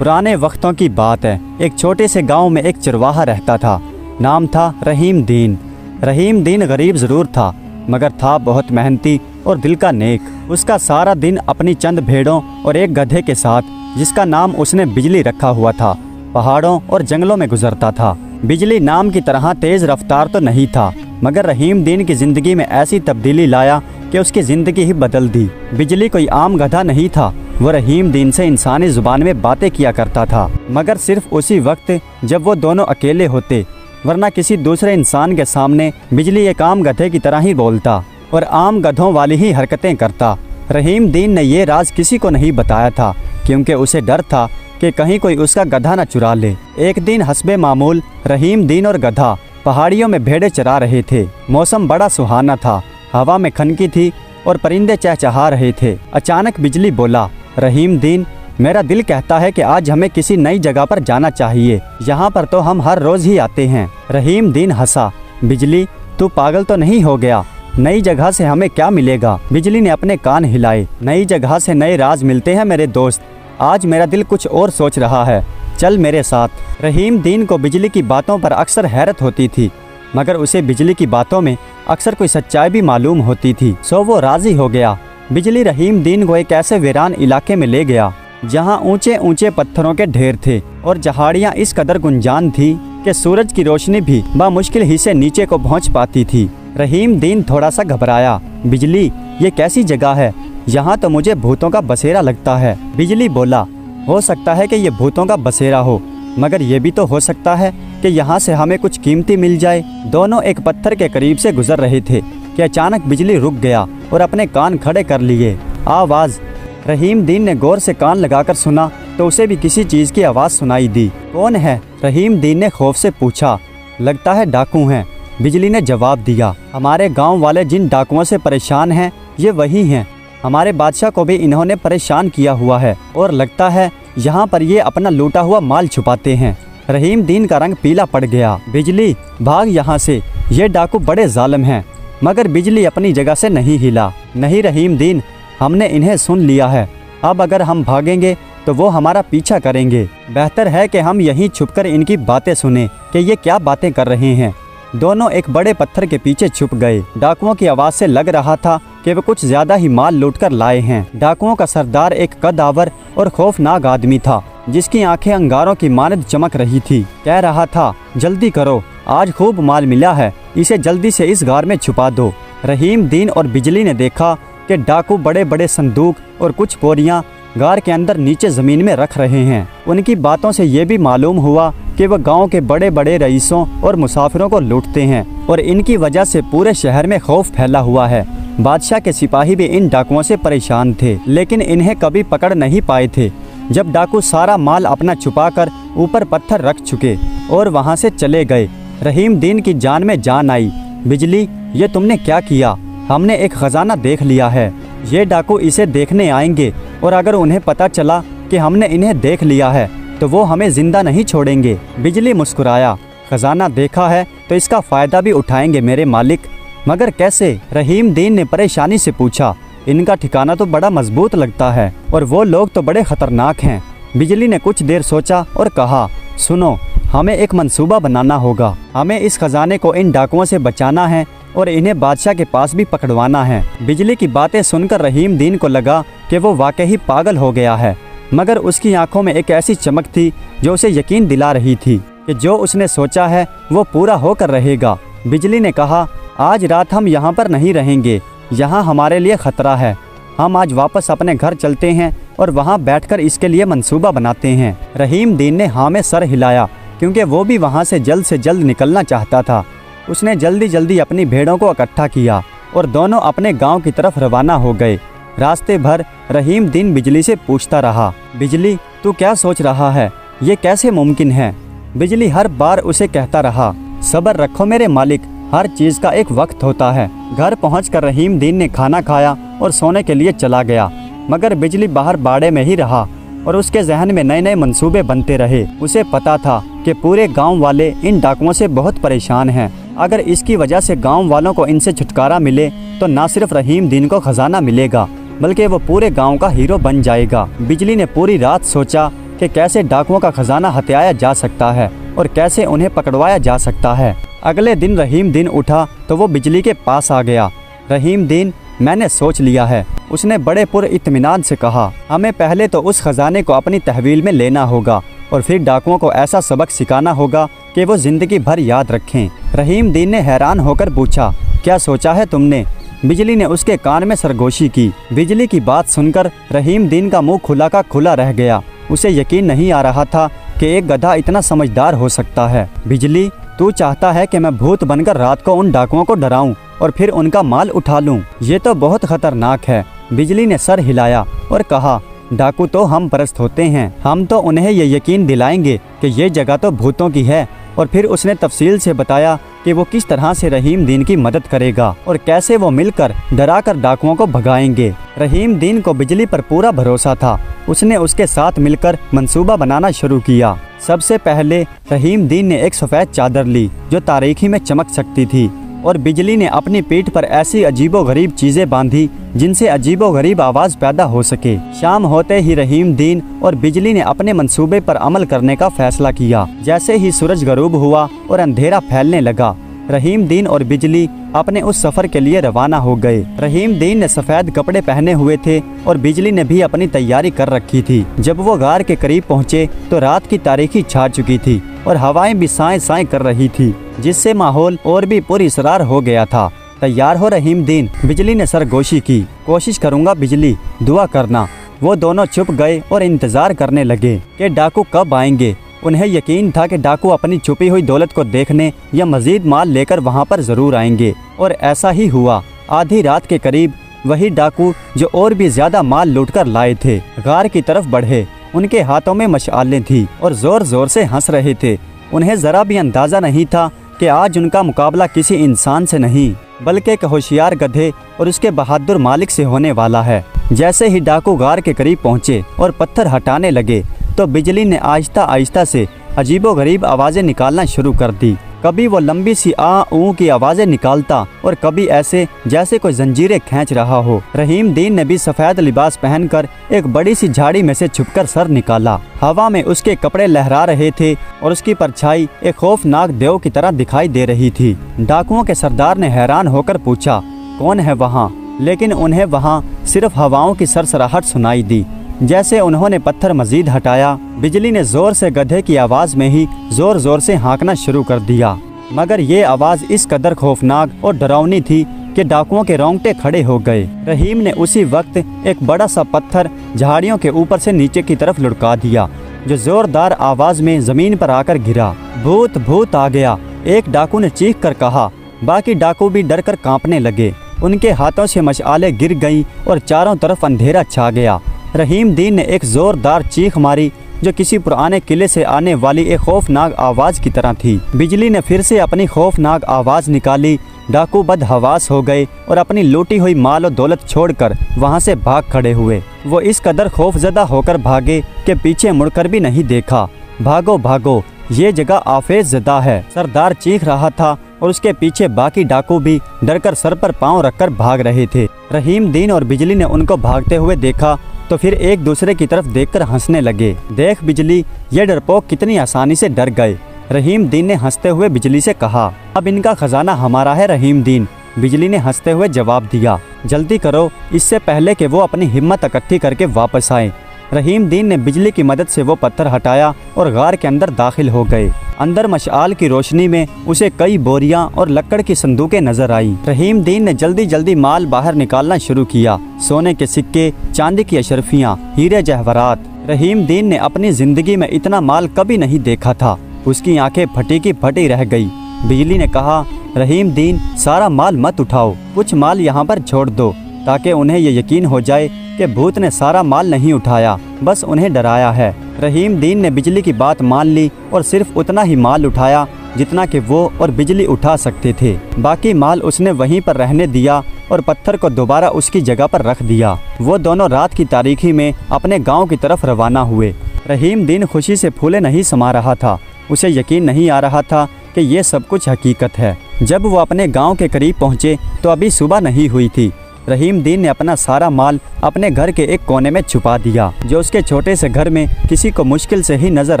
पुराने वक्तों की बात है। एक छोटे से गांव में एक चरवाहा रहता था। नाम था रहीम दीन। रहीम दीन गरीब ज़रूर था, मगर था बहुत मेहनती और दिल का नेक। उसका सारा दिन अपनी चंद भेड़ों और एक गधे के साथ, जिसका नाम उसने बिजली रखा हुआ था, पहाड़ों और जंगलों में गुजरता था। बिजली नाम की तरह तेज़ रफ्तार तो नहीं था, मगर रहीम दीन की ज़िंदगी में ऐसी तब्दीली लाया कि उसकी ज़िंदगी ही बदल दी। बिजली कोई आम गधा नहीं था। वो रहीम दीन से इंसानी ज़ुबान में बातें किया करता था, मगर सिर्फ उसी वक्त जब वो दोनों अकेले होते, वरना किसी दूसरे इंसान के सामने बिजली एक आम गधे की तरह ही बोलता और आम गधों वाली ही हरकतें करता। रहीम दीन ने ये राज किसी को नहीं बताया था, क्योंकि उसे डर था कि कहीं कोई उसका गधा न चुरा ले। एक दिन हस्बे मामूल रहीम दीन और गधा पहाड़ियों में भेड़ें चरा रहे थे। मौसम बड़ा सुहाना था, हवा में खनकी थी और परिंदे चहचहा रहे थे। अचानक बिजली बोला, रहीम दीन, मेरा दिल कहता है कि आज हमें किसी नई जगह पर जाना चाहिए। यहाँ पर तो हम हर रोज ही आते हैं। रहीम दीन हंसा, बिजली तू पागल तो नहीं हो गया? नई जगह से हमें क्या मिलेगा? बिजली ने अपने कान हिलाए। नई जगह से नए राज मिलते हैं मेरे दोस्त। आज मेरा दिल कुछ और सोच रहा है, चल मेरे साथ। रहीम दीन को बिजली की बातों पर अक्सर हैरत होती थी, मगर उसे बिजली की बातों में अक्सर कोई सच्चाई भी मालूम होती थी। सो वो राजी हो गया। बिजली रहीम दीन को एक ऐसे वीरान इलाके में ले गया जहाँ ऊंचे ऊंचे पत्थरों के ढेर थे और झाड़ियाँ इस कदर गुंजान थी कि सूरज की रोशनी भी बामुश्किल ही से नीचे को पहुँच पाती थी। रहीम दीन थोड़ा सा घबराया। बिजली, ये कैसी जगह है? यहाँ तो मुझे भूतों का बसेरा लगता है। बिजली बोला, हो सकता है कि ये भूतों का बसेरा हो, मगर ये भी तो हो सकता है कि यहाँ से हमें कुछ कीमती मिल जाए। दोनों एक पत्थर के करीब से गुजर रहे थे कि अचानक बिजली रुक गया और अपने कान खड़े कर लिए। आवाज़। रहीम दीन ने गौर से कान लगाकर सुना तो उसे भी किसी चीज़ की आवाज़ सुनाई दी। कौन है? रहीम दीन ने खौफ से पूछा। लगता है डाकू हैं, बिजली ने जवाब दिया। हमारे गांव वाले जिन डाकुओं से परेशान हैं, ये वही हैं। हमारे बादशाह को भी इन्होंने परेशान किया हुआ है और लगता है यहाँ पर ये अपना लूटा हुआ माल छुपाते हैं। रहीम दीन का रंग पीला पड़ गया। बिजली, भाग यहाँ से, ये डाकू बड़े जालिम हैं। मगर बिजली अपनी जगह से नहीं हिला। नहीं रहीम दीन, हमने इन्हें सुन लिया है। अब अगर हम भागेंगे तो वो हमारा पीछा करेंगे। बेहतर है कि हम यहीं छुपकर इनकी बातें सुने कि ये क्या बातें कर रहे हैं। दोनों एक बड़े पत्थर के पीछे छुप गए। डाकुओं की आवाज़ से लग रहा था कि वे कुछ ज्यादा ही माल लूटकर लाए हैं। डाकुओं का सरदार एक कदावर और खौफनाक आदमी था, जिसकी आंखें अंगारों की मानद चमक रही थी। कह रहा था, जल्दी करो, आज खूब माल मिला है, इसे जल्दी से इस गार में छुपा दो। रहीम दीन और बिजली ने देखा कि डाकू बड़े बड़े संदूक और कुछ बोरियां गार के अंदर नीचे ज़मीन में रख रहे हैं। उनकी बातों से ये भी मालूम हुआ कि वह गांव के बड़े बड़े रईसों और मुसाफिरों को लूटते हैं और इनकी वजह से पूरे शहर में खौफ फैला हुआ है। बादशाह के सिपाही भी इन डाकुओं से परेशान थे, लेकिन इन्हें कभी पकड़ नहीं पाए थे। जब डाकू सारा माल अपना छुपाकर ऊपर पत्थर रख चुके और वहाँ से चले गए, रहीम दीन की जान में जान आई। बिजली, ये तुमने क्या किया? हमने एक खजाना देख लिया है। ये डाकू इसे देखने आएंगे और अगर उन्हें पता चला कि हमने इन्हें देख लिया है तो वो हमें जिंदा नहीं छोड़ेंगे। बिजली मुस्कुराया। खजाना देखा है तो इसका फ़ायदा भी उठाएंगे मेरे मालिक, मगर कैसे? रहीम दीन ने परेशानी से पूछा। इनका ठिकाना तो बड़ा मजबूत लगता है और वो लोग तो बड़े ख़तरनाक हैं। बिजली ने कुछ देर सोचा और कहा, सुनो, हमें एक मंसूबा बनाना होगा। हमें इस खजाने को इन डाकुओं से बचाना है और इन्हें बादशाह के पास भी पकड़वाना है। बिजली की बातें सुनकर रहीम दीन को लगा कि वो वाकई पागल हो गया है, मगर उसकी आंखों में एक ऐसी चमक थी जो उसे यकीन दिला रही थी कि जो उसने सोचा है वो पूरा होकर रहेगा। बिजली ने कहा, आज रात हम यहाँ पर नहीं रहेंगे, यहाँ हमारे लिए खतरा है। हम आज वापस अपने घर चलते हैं और वहाँ बैठकर इसके लिए मंसूबा बनाते हैं। रहीम दीन ने हाँ में सर हिलाया, क्योंकि वो भी वहाँ से जल्द निकलना चाहता था। उसने जल्दी जल्दी अपनी भेड़ों को इकट्ठा किया और दोनों अपने गांव की तरफ रवाना हो गए। रास्ते भर रहीम दीन बिजली से पूछता रहा, बिजली, तू क्या सोच रहा है? ये कैसे मुमकिन है? बिजली हर बार उसे कहता रहा, सब्र रखो मेरे मालिक, हर चीज़ का एक वक्त होता है। घर पहुंचकर रहीम दीन ने खाना खाया और सोने के लिए चला गया, मगर बिजली बाहर बाड़े में ही रहा और उसके जहन में नए नए मंसूबे बनते रहे। उसे पता था कि पूरे गांव वाले इन डाकुओं से बहुत परेशान हैं। अगर इसकी वजह से गांव वालों को इनसे छुटकारा मिले तो न सिर्फ रहीम दीन को खजाना मिलेगा, बल्कि वो पूरे गांव का हीरो बन जाएगा। बिजली ने पूरी रात सोचा कि कैसे डाकुओं का खजाना हथियाया जा सकता है और कैसे उन्हें पकड़वाया जा सकता है। अगले दिन रहीम दीन उठा तो वो बिजली के पास आ गया। रहीम दीन, मैंने सोच लिया है, उसने बड़े पुरइत्मीनान से कहा। हमें पहले तो उस खजाने को अपनी तहवील में लेना होगा और फिर डाकुओं को ऐसा सबक सिखाना होगा कि वो जिंदगी भर याद रखें। रहीम दीन ने हैरान होकर पूछा, क्या सोचा है तुमने? बिजली ने उसके कान में सरगोशी की। बिजली की बात सुनकर रहीम दीन का मुंह खुला का खुला रह गया। उसे यकीन नहीं आ रहा था कि एक गधा इतना समझदार हो सकता है। बिजली, तू चाहता है कि मैं भूत बनकर रात को उन डाकुओं को डराऊं और फिर उनका माल उठा लूं? ये तो बहुत खतरनाक है। बिजली ने सर हिलाया और कहा, डाकू तो हम परस्त होते हैं, हम तो उन्हें ये यकीन दिलाएंगे कि ये जगह तो भूतों की है। और फिर उसने तफसील से बताया कि वो किस तरह से रहीम दीन की मदद करेगा और कैसे वो मिलकर डराकर डाकुओं को भगाएंगे। रहीम दीन को बिजली पर पूरा भरोसा था। उसने उसके साथ मिलकर मंसूबा बनाना शुरू किया। सबसे पहले रहीम दीन ने एक सफ़ेद चादर ली जो तारीकी में चमक सकती थी और बिजली ने अपनी पीठ पर ऐसी अजीबोगरीब चीजें बांधी जिनसे अजीबोगरीब आवाज पैदा हो सके। शाम होते ही रहीम दीन और बिजली ने अपने मंसूबे पर अमल करने का फैसला किया। जैसे ही सूरज गरूब हुआ और अंधेरा फैलने लगा, रहीम दीन और बिजली अपने उस सफर के लिए रवाना हो गए। रहीम दीन ने सफेद कपड़े पहने हुए थे और बिजली ने भी अपनी तैयारी कर रखी थी। जब वो गार के करीब पहुँचे तो रात की तारीकी छा चुकी थी और हवाएं भी साएं साएं कर रही थी, जिससे माहौल और भी पुरअसरार हो गया था। तैयार हो रहीम दीन? बिजली ने सरगोशी की। कोशिश करूंगा बिजली, दुआ करना। वो दोनों चुप गए और इंतजार करने लगे कि डाकू कब आएंगे। उन्हें यकीन था कि डाकू अपनी छुपी हुई दौलत को देखने या मजीद माल लेकर वहां पर जरूर आएंगे, और ऐसा ही हुआ। आधी रात के करीब वही डाकू जो और भी ज्यादा माल लूटकर लाए थे गार की तरफ बढ़े। उनके हाथों में मशालें थी और जोर जोर से हंस रहे थे। उन्हें जरा भी अंदाजा नहीं था कि आज उनका मुकाबला किसी इंसान से नहीं बल्कि एक होशियार गधे और उसके बहादुर मालिक से होने वाला है। जैसे ही डाकू गार के करीब पहुंचे और पत्थर हटाने लगे तो बिजली ने आहिस्ता आहिस्ता से अजीबोगरीब आवाजें निकालना शुरू कर दी। कभी वो लंबी सी आ ऊ की आवाजें निकालता और कभी ऐसे जैसे कोई जंजीरें खींच रहा हो। रहीम दीन ने भी सफेद लिबास पहनकर एक बड़ी सी झाड़ी में से छुपकर सर निकाला। हवा में उसके कपड़े लहरा रहे थे और उसकी परछाई एक खौफनाक देव की तरह दिखाई दे रही थी। डाकुओं के सरदार ने हैरान होकर पूछा, कौन है वहाँ? लेकिन उन्हें वहाँ सिर्फ हवाओं की सरसराहट सुनाई दी। जैसे उन्होंने पत्थर मजीद हटाया, बिजली ने जोर से गधे की आवाज में ही जोर जोर से हाँकना शुरू कर दिया। मगर ये आवाज इस कदर खौफनाक और डरावनी थी कि डाकुओं के रोंगटे खड़े हो गए। रहीम ने उसी वक्त एक बड़ा सा पत्थर झाड़ियों के ऊपर से नीचे की तरफ लुढ़का दिया, जो जोरदार आवाज में जमीन पर आकर गिरा। भूत भूत आ गया, एक डाकू ने चीख कर कहा। बाकी डाकू भी डर कर कांपने लगे। उनके हाथों से मशालें गिर गईं और चारों तरफ अंधेरा छा गया। रहीम दीन ने एक जोरदार चीख मारी जो किसी पुराने किले से आने वाली एक खौफनाक आवाज की तरह थी। बिजली ने फिर से अपनी खौफनाक आवाज निकाली। डाकू बदहवास हो गए और अपनी लूटी हुई माल और दौलत छोड़कर वहां से भाग खड़े हुए। वो इस कदर खौफजदा होकर भागे कि पीछे मुड़कर भी नहीं देखा। भागो भागो, ये जगह आफेज ज़दा है, सरदार चीख रहा था और उसके पीछे बाकी डाकू भी डरकर सर पर पांव रखकर भाग रहे थे। रहीम दीन और बिजली ने उनको भागते हुए देखा तो फिर एक दूसरे की तरफ देखकर हंसने लगे। देख बिजली, ये डरपोक कितनी आसानी से डर गए। रहीम दीन ने हंसते हुए बिजली से कहा। अब इनका खजाना हमारा है रहीम दीन, बिजली ने हंसते हुए जवाब दिया। जल्दी करो, इससे पहले कि वो अपनी हिम्मत इकट्ठी करके वापस आए। रहीम दीन ने बिजली की मदद से वो पत्थर हटाया और गार के अंदर दाखिल हो गए। अंदर मशाल की रोशनी में उसे कई बोरियां और लकड़ की संदूकें नजर आई। रहीम दीन ने जल्दी जल्दी माल बाहर निकालना शुरू किया। सोने के सिक्के, चांदी की अशरफियां, हीरे जहवरात। रहीम दीन ने अपनी जिंदगी में इतना माल कभी नहीं देखा था। उसकी आंखें फटी की फटी रह गई। बिजली ने कहा, रहीम दीन, सारा माल मत उठाओ, कुछ माल यहाँ पर छोड़ दो ताकि उन्हें ये यकीन हो जाए कि भूत ने सारा माल नहीं उठाया, बस उन्हें डराया है। रहीम दीन ने बिजली की बात मान ली और सिर्फ उतना ही माल उठाया जितना कि वो और बिजली उठा सकते थे। बाकी माल उसने वहीं पर रहने दिया और पत्थर को दोबारा उसकी जगह पर रख दिया। वो दोनों रात की तारीकी में अपने गांव की तरफ रवाना हुए। रहीम दीन खुशी से फूले नहीं समा रहा था। उसे यकीन नहीं आ रहा था कि ये सब कुछ हकीकत है। जब वो अपने गांव के करीब पहुंचे तो अभी सुबह नहीं हुई थी। रहीम दीन ने अपना सारा माल अपने घर के एक कोने में छुपा दिया, जो उसके छोटे से घर में किसी को मुश्किल से ही नजर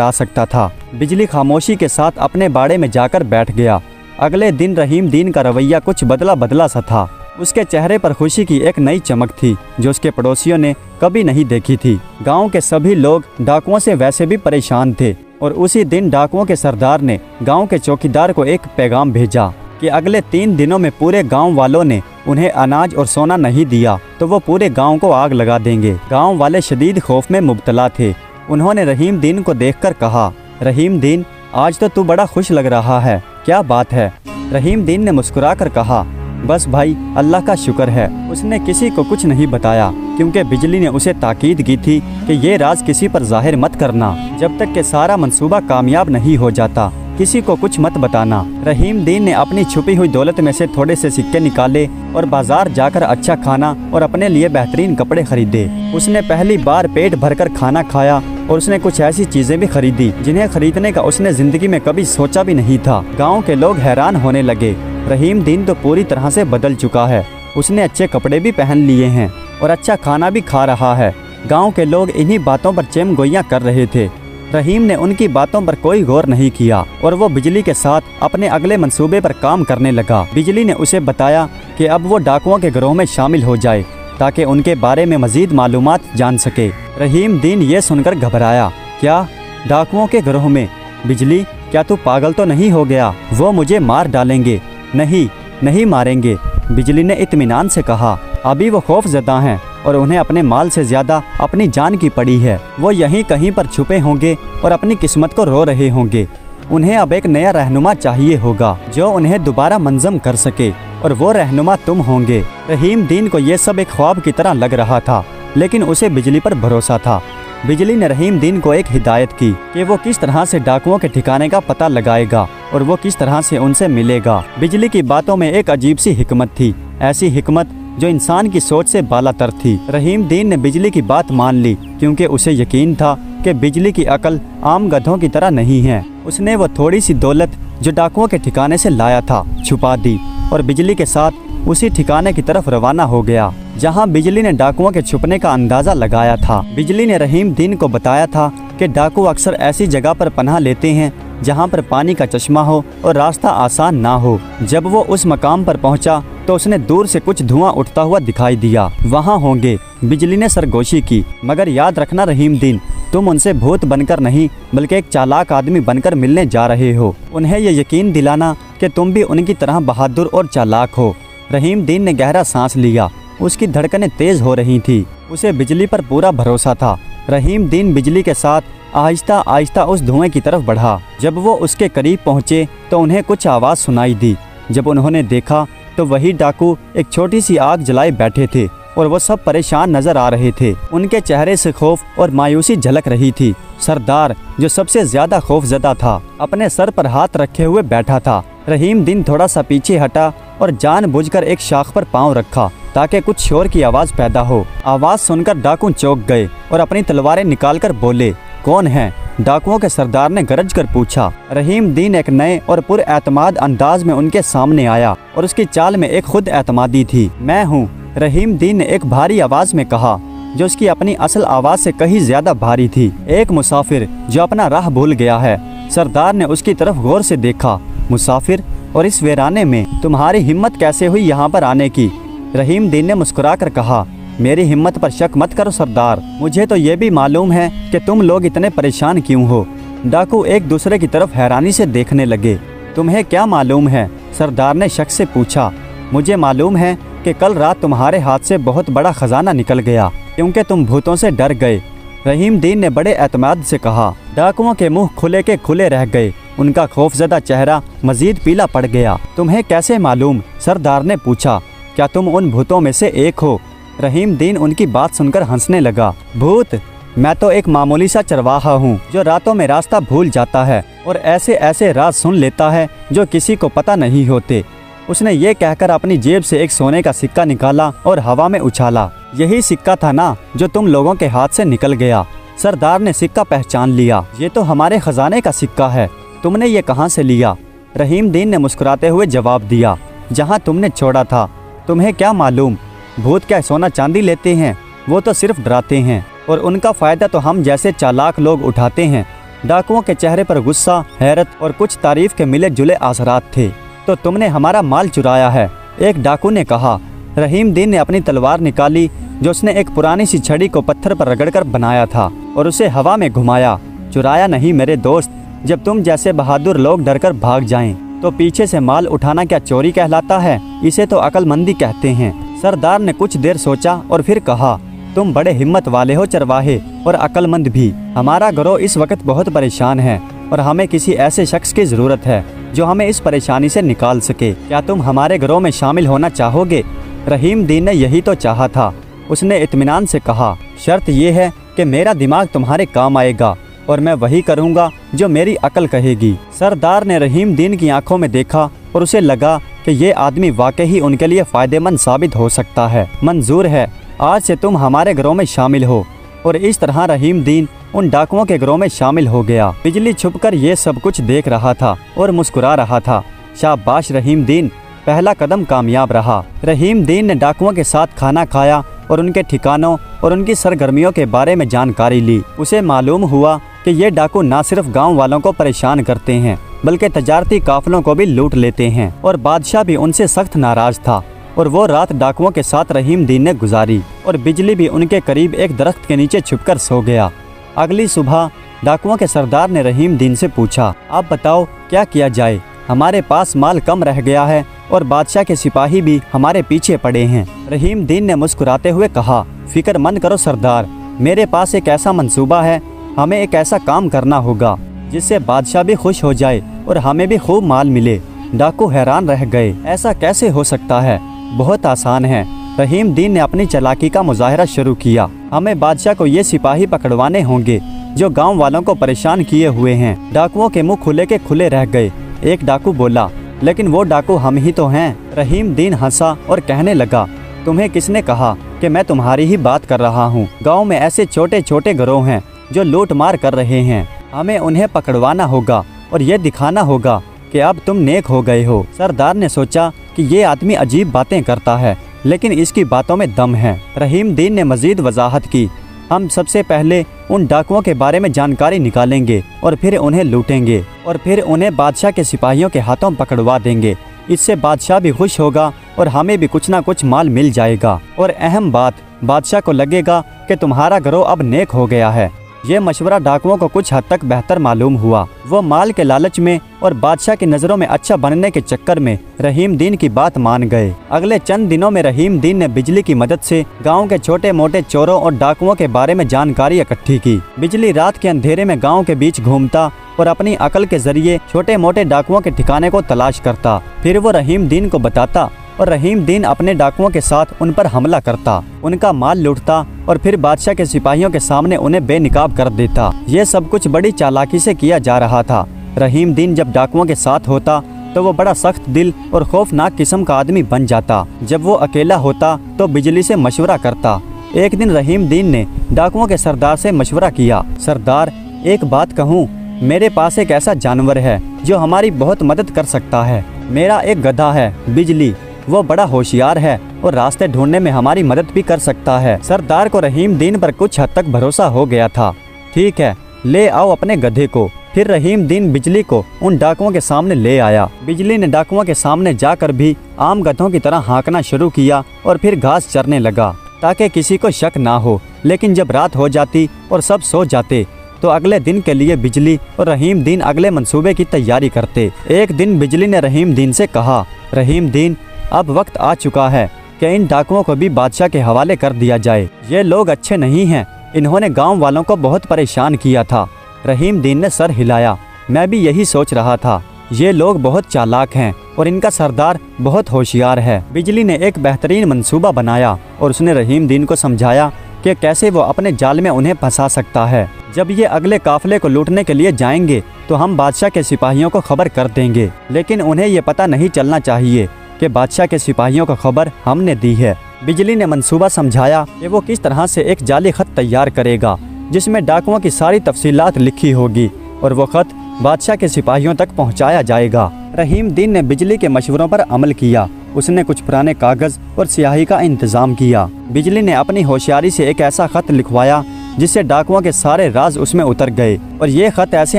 आ सकता था। बिजली खामोशी के साथ अपने बाड़े में जाकर बैठ गया। अगले दिन रहीम दीन का रवैया कुछ बदला बदला सा था। उसके चेहरे पर खुशी की एक नई चमक थी जो उसके पड़ोसियों ने कभी नहीं देखी थी। गांव के सभी लोग डाकुओं से वैसे भी परेशान थे और उसी दिन डाकुओं के सरदार ने गांव के चौकीदार को एक पैगाम भेजा कि अगले 3 दिनों में पूरे गांव वालों ने उन्हें अनाज और सोना नहीं दिया तो वो पूरे गांव को आग लगा देंगे। गांव वाले शदीद खौफ में मुब्तला थे। उन्होंने रहीम दीन को देखकर कहा, रहीम दीन, आज तो तू बड़ा खुश लग रहा है, क्या बात है? रहीम दीन ने मुस्कुरा कर कहा, बस भाई, अल्लाह का शुक्र है। उसने किसी को कुछ नहीं बताया क्योंकि बिजली ने उसे ताकीद की थी कि ये राज किसी पर जाहिर मत करना जब तक कि सारा मंसूबा कामयाब नहीं हो जाता। किसी को कुछ मत बताना। रहीम दीन ने अपनी छुपी हुई दौलत में से थोड़े से सिक्के निकाले और बाजार जाकर अच्छा खाना और अपने लिए बेहतरीन कपड़े खरीदे। उसने पहली बार पेट भरकर खाना खाया और उसने कुछ ऐसी चीजें भी खरीदी जिन्हें खरीदने का उसने जिंदगी में कभी सोचा भी नहीं था। गाँव के लोग हैरान होने लगे। रहीम दीन तो पूरी तरह से बदल चुका है। उसने अच्छे कपड़े भी पहन लिए हैं और अच्छा खाना भी खा रहा है। गांव के लोग इन्हीं बातों पर चेमगोइयां कर रहे थे। रहीम ने उनकी बातों पर कोई गौर नहीं किया और वो बिजली के साथ अपने अगले मंसूबे पर काम करने लगा। बिजली ने उसे बताया कि अब वो डाकुओं के गिरोह में शामिल हो जाए ताकि उनके बारे में मजीद मालूमात जान सके। रहीम दीन ये सुनकर घबराया। क्या, डाकुओं के गिरोह में? बिजली, क्या तू पागल तो नहीं हो गया? वो मुझे मार डालेंगे। नहीं, नहीं मारेंगे, बिजली ने इत्मीनान से कहा। अभी वो खौफजदा हैं और उन्हें अपने माल से ज्यादा अपनी जान की पड़ी है। वो यहीं कहीं पर छुपे होंगे और अपनी किस्मत को रो रहे होंगे। उन्हें अब एक नया रहनुमा चाहिए होगा जो उन्हें दोबारा मंजम कर सके और वो रहनुमा तुम होंगे। रहीम दीन को ये सब एक ख्वाब की तरह लग रहा था, लेकिन उसे बिजली पर भरोसा था। बिजली ने रहीम दीन को एक हिदायत की कि वो किस तरह से डाकुओं के ठिकाने का पता लगाएगा और वो किस तरह से उनसे मिलेगा। बिजली की बातों में एक अजीब सी हिकमत थी, ऐसी हिकमत जो इंसान की सोच से बालातर थी। रहीम दीन ने बिजली की बात मान ली क्योंकि उसे यकीन था कि बिजली की अकल आम गधों की तरह नहीं है। उसने वो थोड़ी सी दौलत जो डाकुओं के ठिकाने से लाया था छुपा दी और बिजली के साथ उसी ठिकाने की तरफ रवाना हो गया जहां बिजली ने डाकुओं के छुपने का अंदाजा लगाया था। बिजली ने रहीम दीन को बताया था कि डाकू अक्सर ऐसी जगह पर पनाह लेते हैं जहां पर पानी का चश्मा हो और रास्ता आसान ना हो। जब वो उस मकाम पर पहुंचा तो उसने दूर से कुछ धुआं उठता हुआ दिखाई दिया। वहां होंगे, बिजली ने सरगोशी की। मगर याद रखना रहीम दीन, तुम उनसे भूत बनकर नहीं बल्कि एक चालाक आदमी बनकर मिलने जा रहे हो। उन्हें ये यकीन दिलाना कि तुम भी उनकी तरह बहादुर और चालाक हो। रहीम दीन ने गहरा सांस लिया। उसकी धड़कनें तेज हो रही थी। उसे बिजली पर पूरा भरोसा था। रहीम दीन बिजली के साथ आहिस्ता आहिस्ता उस धुएं की तरफ बढ़ा। जब वो उसके करीब पहुंचे तो उन्हें कुछ आवाज़ सुनाई दी। जब उन्होंने देखा तो वही डाकू एक छोटी सी आग जलाए बैठे थे और वो सब परेशान नजर आ रहे थे। उनके चेहरे से खौफ और मायूसी झलक रही थी। सरदार, जो सबसे ज्यादा खौफजदा था, अपने सर पर हाथ रखे हुए बैठा था। रहीम दीन थोड़ा सा पीछे हटा और जानबूझकर एक शाख पर पांव रखा ताकि कुछ शोर की आवाज पैदा हो। आवाज सुनकर डाकू चौंक गए और अपनी तलवारें निकालकर बोले, कौन है? डाकुओं के सरदार ने गरज कर पूछा। रहीम दीन एक नए और पुरएतमाद अंदाज में उनके सामने आया और उसकी चाल में एक खुद एतमादी थी। मैं हूँ, रहीम दीन ने एक भारी आवाज में कहा जो उसकी अपनी असल आवाज से कहीं ज्यादा भारी थी। एक मुसाफिर जो अपना राह भूल गया है। सरदार ने उसकी तरफ गौर से देखा। मुसाफिर, और इस वीराने में तुम्हारी हिम्मत कैसे हुई यहाँ पर आने की? रहीम दीन ने मुस्कुराकर कहा, मेरी हिम्मत पर शक मत करो सरदार, मुझे तो ये भी मालूम है कि तुम लोग इतने परेशान क्यों हो। डाकू एक दूसरे की तरफ हैरानी से देखने लगे। तुम्हें क्या मालूम है? सरदार ने शक से पूछा। मुझे मालूम है कि कल रात तुम्हारे हाथ से बहुत बड़ा खजाना निकल गया क्योंकि तुम भूतों से डर गए। रहीम दीन ने बड़े एतमाद से कहा। डाकुओं के मुंह खुले के खुले रह गए। उनका खौफजदा चेहरा मजीद पीला पड़ गया। तुम्हें कैसे मालूम? सरदार ने पूछा। क्या तुम उन भूतों में से एक हो? रहीम दीन उनकी बात सुनकर हंसने लगा। भूत? मैं तो एक मामूली सा चरवाहा हूँ जो रातों में रास्ता भूल जाता है और ऐसे ऐसे राज सुन लेता है जो किसी को पता नहीं होते। उसने ये कहकर अपनी जेब से एक सोने का सिक्का निकाला और हवा में उछाला। यही सिक्का था ना जो तुम लोगों के हाथ से निकल गया? सरदार ने सिक्का पहचान लिया। ये तो हमारे खजाने का सिक्का है। तुमने ये कहाँ से लिया? रहीम दीन ने मुस्कुराते हुए जवाब दिया। जहाँ तुमने छोड़ा था। तुम्हें क्या मालूम? भूत क्या सोना चांदी लेते हैं, वो तो सिर्फ डराते हैं और उनका फायदा तो हम जैसे चालाक लोग उठाते हैं। डाकुओं के चेहरे पर गुस्सा, हैरत और कुछ तारीफ के मिले जुले आसरात थे। तो तुमने हमारा माल चुराया है, एक डाकू ने कहा। रहीम दीन ने अपनी तलवार निकाली जो उसने एक पुरानी सी छड़ी को पत्थर पर रगड़कर बनाया था और उसे हवा में घुमाया। चुराया नहीं मेरे दोस्त, जब तुम जैसे बहादुर लोग डरकर भाग जाएं, तो पीछे से माल उठाना क्या चोरी कहलाता है? इसे तो अक्लमंदी कहते हैं। सरदार ने कुछ देर सोचा और फिर कहा, तुम बड़े हिम्मत वाले हो चरवाहे और अक्लमंद भी। हमारा गिरोह इस वक्त बहुत परेशान है और हमें किसी ऐसे शख्स की जरूरत है जो हमें इस परेशानी से निकाल सके। क्या तुम हमारे गिरोह में शामिल होना चाहोगे? रहीम दीन ने यही तो चाहा था। उसने इत्मीनान से कहा, शर्त यह है कि मेरा दिमाग तुम्हारे काम आएगा और मैं वही करूँगा जो मेरी अकल कहेगी। सरदार ने रहीम दीन की आंखों में देखा और उसे लगा कि ये आदमी वाकई उनके लिए फ़ायदेमंद साबित हो सकता है। मंजूर है, आज से तुम हमारे गिरोह में शामिल हो। और इस तरह रहीम दीन उन डाकुओं के गिरोह में शामिल हो गया। बिजली छुपकर ये सब कुछ देख रहा था और मुस्कुरा रहा था। शाबाश रहीम दीन, पहला कदम कामयाब रहा। रहीम दीन ने डाकुओं के साथ खाना खाया और उनके ठिकानों और उनकी सरगर्मियों के बारे में जानकारी ली। उसे मालूम हुआ कि ये डाकू न सिर्फ गांव वालों को परेशान करते हैं बल्कि तजारती काफिलों को भी लूट लेते हैं और बादशाह भी उनसे सख्त नाराज था। और वो रात डाकुओं के साथ रहीम दीन ने गुजारी और बिजली भी उनके करीब एक दरख्त के नीचे छुपकर सो गया। अगली सुबह डाकुओं के सरदार ने रहीम दीन से पूछा, आप बताओ क्या किया जाए? हमारे पास माल कम रह गया है और बादशाह के सिपाही भी हमारे पीछे पड़े हैं। रहीम दीन ने मुस्कुराते हुए कहा, फिक्र मत करो सरदार, मेरे पास एक ऐसा मंसूबा है। हमें एक ऐसा काम करना होगा जिससे बादशाह भी खुश हो जाए और हमें भी खूब माल मिले। डाकू हैरान रह गए, ऐसा कैसे हो सकता है? बहुत आसान है। रहीम दीन ने अपनी चालाकी का मुजाहरा शुरू किया। हमें बादशाह को ये सिपाही पकड़वाने होंगे जो गांव वालों को परेशान किए हुए हैं। डाकुओं के मुंह खुले के खुले रह गए। एक डाकू बोला, लेकिन वो डाकू हम ही तो हैं। रहीम दीन हंसा और कहने लगा, तुम्हें किसने कहा कि मैं तुम्हारी ही बात कर रहा हूँ? गाँव में ऐसे छोटे छोटे गिरोह हैं जो लूट मार कर रहे हैं। हमें उन्हें पकड़वाना होगा और ये दिखाना होगा कि अब तुम नेक हो गए हो। सरदार ने सोचा कि ये आदमी अजीब बातें करता है लेकिन इसकी बातों में दम है। रहीम दीन ने मजीद वजाहत की, हम सबसे पहले उन डाकुओं के बारे में जानकारी निकालेंगे और फिर उन्हें लूटेंगे और फिर उन्हें बादशाह के सिपाहियों के हाथों पकड़वा देंगे। इससे बादशाह भी खुश होगा और हमें भी कुछ ना कुछ माल मिल जाएगा। और अहम बात, बादशाह को लगेगा कि तुम्हारा गिरोह अब नेक हो गया है। ये मशवरा डाकुओं को कुछ हद तक बेहतर मालूम हुआ। वो माल के लालच में और बादशाह की नज़रों में अच्छा बनने के चक्कर में रहीम दीन की बात मान गए। अगले चंद दिनों में रहीम दीन ने बिजली की मदद से गांव के छोटे मोटे चोरों और डाकुओं के बारे में जानकारी इकट्ठी की। बिजली रात के अंधेरे में गांव के बीच घूमता और अपनी अकल के जरिए छोटे मोटे डाकुओं के ठिकाने को तलाश करता। फिर वो रहीम दीन को बताता और रहीम दीन अपने डाकुओं के साथ उन पर हमला करता, उनका माल लूटता और फिर बादशाह के सिपाहियों के सामने उन्हें बेनकाब कर देता। ये सब कुछ बड़ी चालाकी से किया जा रहा था। रहीम दीन जब डाकुओं के साथ होता तो वो बड़ा सख्त दिल और खौफनाक किस्म का आदमी बन जाता। जब वो अकेला होता तो बिजली से मशवरा करता। एक दिन रहीम दीन ने डाकुओं के सरदार से मशवरा किया, सरदार एक बात कहूँ, मेरे पास एक ऐसा जानवर है जो हमारी बहुत मदद कर सकता है। मेरा एक गधा है बिजली, वो बड़ा होशियार है और रास्ते ढूंढने में हमारी मदद भी कर सकता है। सरदार को रहीम दीन पर कुछ हद तक भरोसा हो गया था। ठीक है, ले आओ अपने गधे को। फिर रहीम दीन बिजली को उन डाकुओं के सामने ले आया। बिजली ने डाकुओं के सामने जाकर भी आम गधों की तरह हाँकना शुरू किया और फिर घास चरने लगा ताकि किसी को शक ना हो। लेकिन जब रात हो जाती और सब सो जाते तो अगले दिन के लिए बिजली और रहीम दीन अगले मंसूबे की तैयारी करते। एक दिन बिजली ने रहीम दीन से कहा, रहीम दीन अब वक्त आ चुका है कि इन डाकुओं को भी बादशाह के हवाले कर दिया जाए। ये लोग अच्छे नहीं हैं, इन्होंने गांव वालों को बहुत परेशान किया था। रहीम दीन ने सर हिलाया, मैं भी यही सोच रहा था। ये लोग बहुत चालाक हैं और इनका सरदार बहुत होशियार है। बिजली ने एक बेहतरीन मंसूबा बनाया और उसने रहीम दीन को समझाया कि कैसे वो अपने जाल में उन्हें फंसा सकता है। जब ये अगले काफिले को लूटने के लिए जाएंगे तो हम बादशाह के सिपाहियों को खबर कर देंगे, लेकिन उन्हें ये पता नहीं चलना चाहिए कि बादशाह के सिपाहियों को खबर हमने दी है। बिजली ने मंसूबा समझाया कि वो किस तरह से एक जाली खत तैयार करेगा जिसमें डाकुओं की सारी तफसीलात लिखी होगी और वो खत बादशाह के सिपाहियों तक पहुंचाया जाएगा। रहीम दीन ने बिजली के मशवरों पर अमल किया उसने कुछ पुराने कागज और स्याही का इंतजाम किया। बिजली ने अपनी होशियारी से एक ऐसा खत लिखवाया जिससे डाकुओं के सारे राज उसमें उतर गए। और ये खत ऐसे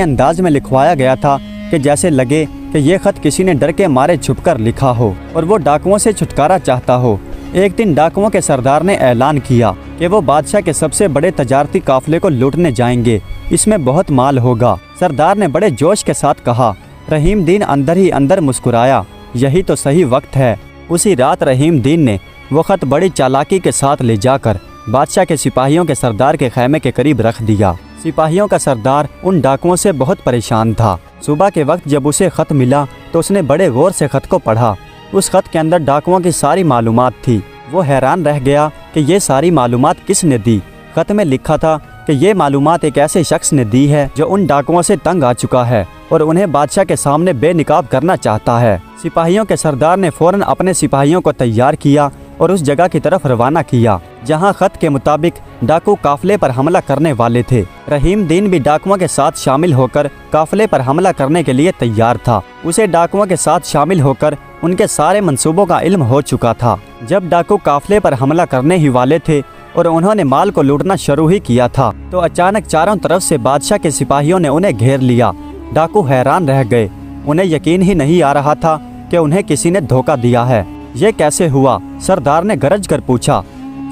अंदाज में लिखवाया गया था कि जैसे लगे कि ये खत किसी ने डर के मारे छुपकर लिखा हो और वो डाकुओं से छुटकारा चाहता हो। एक दिन डाकुओं के सरदार ने ऐलान किया कि वो बादशाह के सबसे बड़े तजारती काफिले को लूटने जाएंगे, इसमें बहुत माल होगा। सरदार ने बड़े जोश के साथ कहा। रहीम दीन अंदर ही अंदर मुस्कुराया, यही तो सही वक्त है। उसी रात रहीम दीन ने वो खत बड़ी चालाकी के साथ ले जाकर बादशाह के सिपाहियों के सरदार के खैमे के करीब रख दिया। सिपाहियों का सरदार उन डाकुओं से बहुत परेशान था। सुबह के वक्त जब उसे खत मिला तो उसने बड़े गौर से खत को पढ़ा। उस खत के अंदर डाकुओं की सारी मालूमात थी। वो हैरान रह गया कि ये सारी मालूमात किसने दी। खत में लिखा था कि ये मालूमात एक ऐसे शख्स ने दी है जो उन डाकुओं से तंग आ चुका है और उन्हें बादशाह के सामने बेनिकाब करना चाहता है। सिपाहियों के सरदार ने फौरन अपने सिपाहियों को तैयार किया और उस जगह की तरफ रवाना किया जहां खत के मुताबिक डाकू काफिले पर हमला करने वाले थे। रहीम दीन भी डाकुओं के साथ शामिल होकर काफिले पर हमला करने के लिए तैयार था। उसे डाकुओं के साथ शामिल होकर उनके सारे मंसूबों का इल्म हो चुका था। जब डाकू काफिले पर हमला करने ही वाले थे और उन्होंने माल को लूटना शुरू ही किया था तो अचानक चारों तरफ से बादशाह के सिपाहियों ने उन्हें घेर लिया। डाकू हैरान रह गए। उन्हें यकीन ही नहीं आ रहा था कि उन्हें किसी ने धोखा दिया है। ये कैसे हुआ? सरदार ने गरज कर पूछा।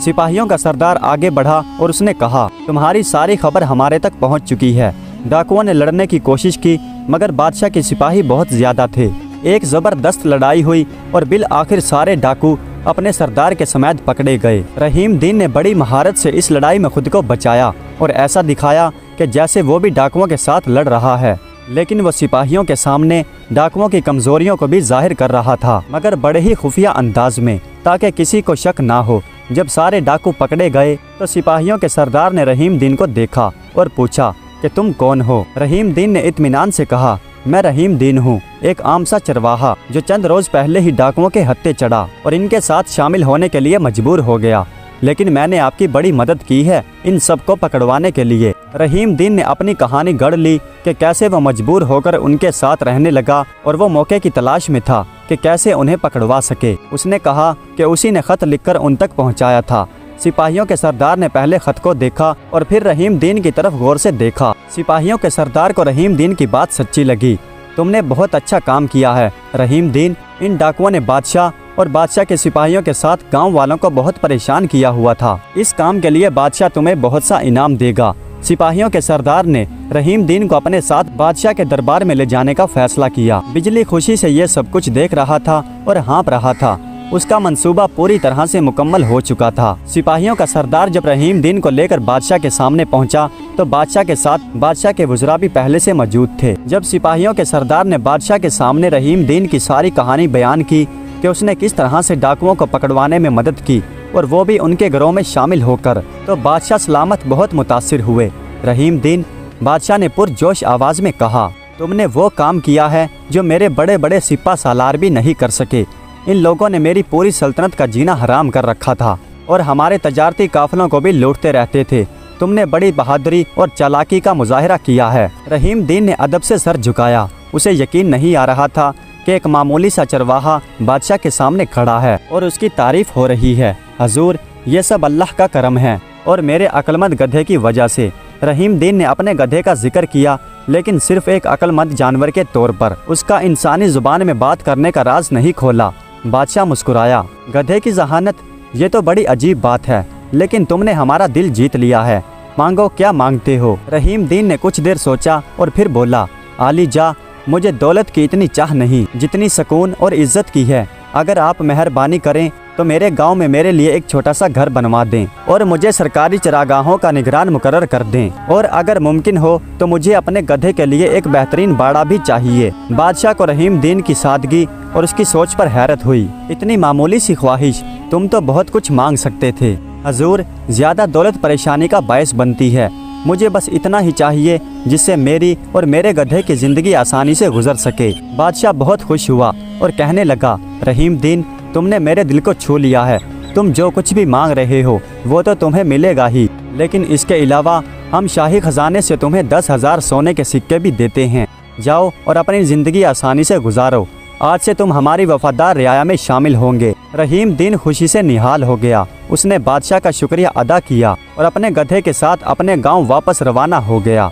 सिपाहियों का सरदार आगे बढ़ा और उसने कहा, तुम्हारी सारी खबर हमारे तक पहुंच चुकी है। डाकुओं ने लड़ने की कोशिश की मगर बादशाह के सिपाही बहुत ज्यादा थे। एक जबरदस्त लड़ाई हुई और बिल आखिर सारे डाकू अपने सरदार के समेत पकड़े गए। रहीम दीन ने बड़ी महारत से इस लड़ाई में खुद को बचाया और ऐसा दिखाया कि जैसे वो भी डाकुओं के साथ लड़ रहा है, लेकिन वो सिपाहियों के सामने डाकुओं की कमजोरियों को भी जाहिर कर रहा था, मगर बड़े ही खुफिया अंदाज में, ताकि किसी को शक ना हो। जब सारे डाकू पकड़े गए तो सिपाहियों के सरदार ने रहीम दीन को देखा और पूछा कि तुम कौन हो? रहीम दीन ने इत्मीनान से कहा, मैं रहीम दीन हूँ, एक आम सा चरवाहा जो चंद रोज पहले ही डाकुओं के हत्थे चढ़ा और इनके साथ शामिल होने के लिए मजबूर हो गया, लेकिन मैंने आपकी बड़ी मदद की है इन सबको पकड़वाने के लिए। रहीम दीन ने अपनी कहानी गढ़ ली कि कैसे वो मजबूर होकर उनके साथ रहने लगा और वो मौके की तलाश में था कि कैसे उन्हें पकड़वा सके। उसने कहा कि उसी ने खत लिखकर उन तक पहुंचाया था। सिपाहियों के सरदार ने पहले खत को देखा और फिर रहीम दीन की तरफ गौर से देखा। सिपाहियों के सरदार को रहीम दीन की बात सच्ची लगी। तुमने बहुत अच्छा काम किया है रहीम दीन। इन डाकुओं ने बादशाह और बादशाह के सिपाहियों के साथ गांव वालों को बहुत परेशान किया हुआ था। इस काम के लिए बादशाह तुम्हें बहुत सा इनाम देगा। सिपाहियों के सरदार ने रहीम दीन को अपने साथ बादशाह के दरबार में ले जाने का फैसला किया। बिजली खुशी से ये सब कुछ देख रहा था और हाँप रहा था। उसका मंसूबा पूरी तरह से मुकम्मल हो चुका था। सिपाहियों का सरदार जब रहीम दीन को लेकर बादशाह के सामने पहुंचा तो बादशाह के साथ बादशाह के वज़रा भी पहले से मौजूद थे। जब सिपाहियों के सरदार ने बादशाह के सामने रहीम दीन की सारी कहानी बयान की कि उसने किस तरह से डाकुओं को पकड़वाने में मदद की और वो भी उनके घरों में शामिल होकर, तो बादशाह सलामत बहुत मुतासिर हुए। रहीम दीन, बादशाह ने पुरजोश आवाज में कहा, तुमने वो काम किया है जो मेरे बड़े बड़े सिपा सालार भी नहीं कर सके। इन लोगों ने मेरी पूरी सल्तनत का जीना हराम कर रखा था और हमारे तजारती काफिलों को भी लूटते रहते थे। तुमने बड़ी बहादुरी और चालाकी का मुजाहिरा किया है। रहीम दीन ने अदब से सर झुकाया। उसे यकीन नहीं आ रहा था कि एक मामूली सा चरवाहा बादशाह के सामने खड़ा है और उसकी तारीफ हो रही है। हजूर, ये सब अल्लाह का करम है और मेरे अक्लमंद गधे की वजह से। रहीम दीन ने अपने गधे का जिक्र किया, लेकिन सिर्फ एक अक्लमंद जानवर के तौर पर। उसका इंसानी जुबान में बात करने का राज नहीं खोला। बादशाह मुस्कुराया। गधे की जहानत, ये तो बड़ी अजीब बात है, लेकिन तुमने हमारा दिल जीत लिया है। मांगो, क्या मांगते हो? रहीम दीन ने कुछ देर सोचा और फिर बोला, आली जा, मुझे दौलत की इतनी चाह नहीं जितनी सुकून और इज्जत की है। अगर आप मेहरबानी करें तो मेरे गांव में मेरे लिए एक छोटा सा घर बनवा दें और मुझे सरकारी चरागाहों का निगरान मुकर्रर कर दें, और अगर मुमकिन हो तो मुझे अपने गधे के लिए एक बेहतरीन बाड़ा भी चाहिए। बादशाह को रहीम दीन की सादगी और उसकी सोच पर हैरत हुई। इतनी मामूली सी ख्वाहिश, तुम तो बहुत कुछ मांग सकते थे। हजूर, ज्यादा दौलत परेशानी का बायस बनती है। मुझे बस इतना ही चाहिए जिससे मेरी और मेरे गधे की जिंदगी आसानी से गुजर सके। बादशाह बहुत खुश हुआ और कहने लगा, रहीम दीन, तुमने मेरे दिल को छू लिया है। तुम जो कुछ भी मांग रहे हो वो तो तुम्हें मिलेगा ही, लेकिन इसके अलावा हम शाही खजाने से तुम्हें 10,000 सोने के सिक्के भी देते हैं। जाओ और अपनी ज़िंदगी आसानी से गुजारो। आज से तुम हमारी वफादार रियाया में शामिल होंगे। रहीम दीन खुशी से निहाल हो गया। उसने बादशाह का शुक्रिया अदा किया और अपने गधे के साथ अपने गांव वापस रवाना हो गया।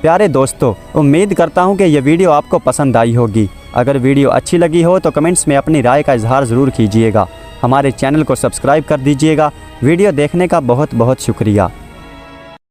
प्यारे दोस्तों, उम्मीद करता हूं कि ये वीडियो आपको पसंद आई होगी। अगर वीडियो अच्छी लगी हो तो कमेंट्स में अपनी राय का इजहार ज़रूर कीजिएगा। हमारे चैनल को सब्सक्राइब कर दीजिएगा। वीडियो देखने का बहुत बहुत शुक्रिया।